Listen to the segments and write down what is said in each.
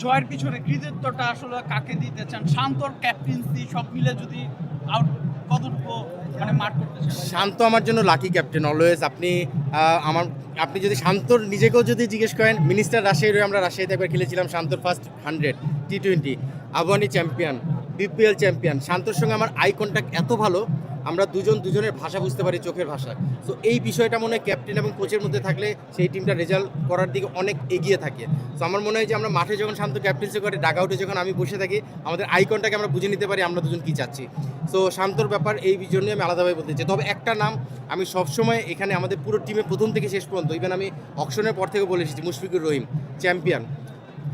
জয়ের পিছনে কৃতিত্বটা আসলে কাকে দিতে চান? শান্তর ক্যাপ্টেন্সি সব মিলে যদি আউট কতটুকু মানে মার্ক করতে চান? শান্ত আমার জন্য লাকি ক্যাপ্টেন অলওয়েজ। আপনি যদি শান্তর নিজেকেও যদি জিজ্ঞেস করেন, মিনিস্টার রাজশাহীর আমরা রাজশাহীতে একবার খেলেছিলাম, শান্তর first 100 T20, Abahani champion, BPL champion. শান্তর সঙ্গে আমার আই কন্ট্যাক্ট এত ভালো, আমরা দুজনের ভাষা বুঝতে পারি, চোখের ভাষা। তো এই বিষয়টা মনে হয় ক্যাপ্টেন এবং কোচের মধ্যে থাকলে সেই টিমটা রেজাল্ট করার দিকে অনেক এগিয়ে থাকে। তো আমার মনে হয় যে আমরা মাঠে যখন শান্ত ক্যাপ্টেন্সি করে, ডাগ আউটে যখন আমি বসে থাকি, আমাদের আই কন্ট্যাক্ট আমরা বুঝে নিতে পারি আমরা দুজন কী চাচ্ছি। সো শান্তর ব্যাপার এই জন্যই আমি আলাদাভাবে বলতে চাই। তবে একটা নাম আমি সবসময় এখানে আমাদের পুরো টিমে প্রথম থেকে শেষ পর্যন্ত, ইভেন আমি অকশনের পর থেকে বলে এসেছি, Mushfiqur Rahim champion,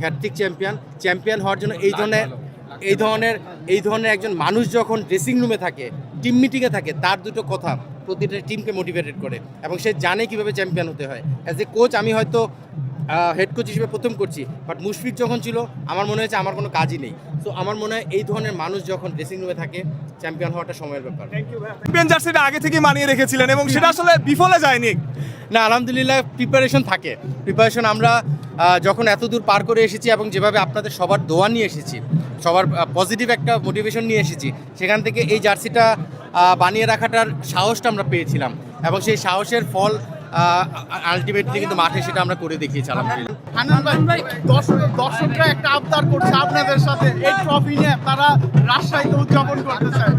hat trick champion হওয়ার জন্য এই ধরনের একজন মানুষ যখন ড্রেসিং রুমে থাকে, টিম মিটিংয়ে থাকে, তার দুটো কথা প্রতিটা টিমকে মোটিভেটেড করে এবং সে জানে কীভাবে চ্যাম্পিয়ন হতে হয়। অ্যাজ এ কোচ আমি হয়তো হেড কোচ হিসেবে প্রথম করছি, বাট মুশফিক যখন ছিল আমার মনে হয়েছে আমার কোনো কাজই নেই। সো আমার মনে হয় এই ধরনের মানুষ যখন ড্রেসিং রুমে থাকে, চ্যাম্পিয়ন হওয়াটা সময়ের ব্যাপার। চ্যাম্পিয়ন জার্সিটা আগে থেকেই মানিয়ে রেখেছিলেন এবং সেটা আসলে বিফলে যায়নি। না, আলহামদুলিল্লাহ প্রিপারেশন আমরা যখন এত দূর পার করে এসেছি এবং যেভাবে আপনাদের সবার দোয়া নিয়ে এসেছি, সবার পজিটিভ একটা মোটিভেশন নিয়ে এসেছি, সেখান থেকে এই জার্সিটা বানিয়ে রাখাটার সাহসটা আমরা পেয়েছিলাম এবং সেই সাহসের ফল আলটিমেটলি কিন্তু মাঠে সেটা আমরা করে দেখিয়েছি আলহামদুলিল্লাহ। হান্নান ভাই, দর্শকরা একটা আবদার করছে আপনাদের সাথে, এই ট্রফি নিয়ে তারা রাজশাহীতে উদযাপন করতে চায়।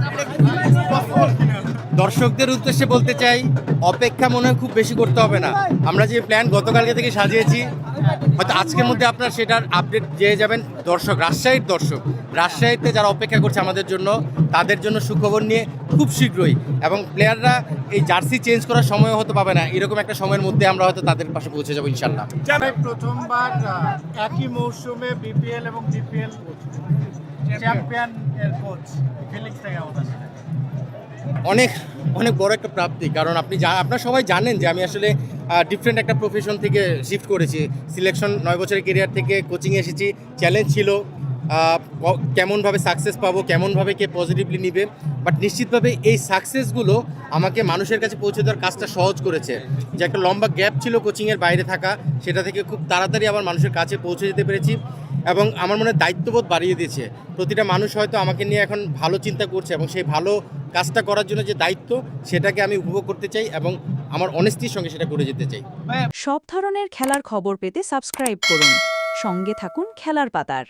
দর্শকদের উদ্দেশ্যে বলতে চাই, অপেক্ষা মনে হয় খুব বেশি করতে হবে না। আমরা যে প্ল্যান গতকালকে থেকে সাজিয়েছি, হয়তো আজকের মধ্যে আপনার সেটার আপডেট পেয়ে যাবেন। রাজশাহীতে যারা অপেক্ষা করছে আমাদের জন্য, তাদের জন্য সুখবর নিয়ে খুব শীঘ্রই, এবং প্লেয়াররা এই জার্সি চেঞ্জ করার সময়ও হতে পাবে না, এরকম একটা সময়ের মধ্যে আমরা হয়তো তাদের পাশে পৌঁছে যাবো ইনশাল্লাহ। প্রথমবার একই মৌসুমে বিপিএল এবং জিপিএল চ্যাম্পিয়ন এর কোচ, ফিলিংসটা কেমন আছে? অনেক অনেক বড় একটা প্রাপ্তি, কারণ আপনারা সবাই জানেন যে আমি আসলে ডিফারেন্ট একটা প্রফেশন থেকে শিফট করেছি। সিলেকশন 9 বছরের কেরিয়ার থেকে কোচিংয়ে এসেছি। চ্যালেঞ্জ ছিল কেমনভাবে সাকসেস পাবো, কেমনভাবে কে পজিটিভলি নিবে, বাট নিশ্চিতভাবে এই সাকসেসগুলো আমাকে মানুষের কাছে পৌঁছে দেওয়ার কাজটা সহজ করেছে। যে একটা লম্বা গ্যাপ ছিল কোচিংয়ের বাইরে থাকা, সেটা থেকে খুব তাড়াতাড়ি আবার মানুষের কাছে পৌঁছে যেতে পেরেছি এবং আমার মনে হয় দায়িত্ববোধ বাড়িয়ে দিয়েছে। প্রতিটা মানুষ হয়তো আমাকে নিয়ে এখন ভালো চিন্তা করছে এবং সেই ভালো কাজটা করার জন্য যে দায়িত্ব, সেটাকে আমি উপভোগ করতে চাই এবং আমার অনেস্টির সঙ্গে সেটা করে যেতে চাই। সব ধরনের খেলার খবর পেতে সাবস্ক্রাইব করুন। সঙ্গে থাকুন খেলার পাতার।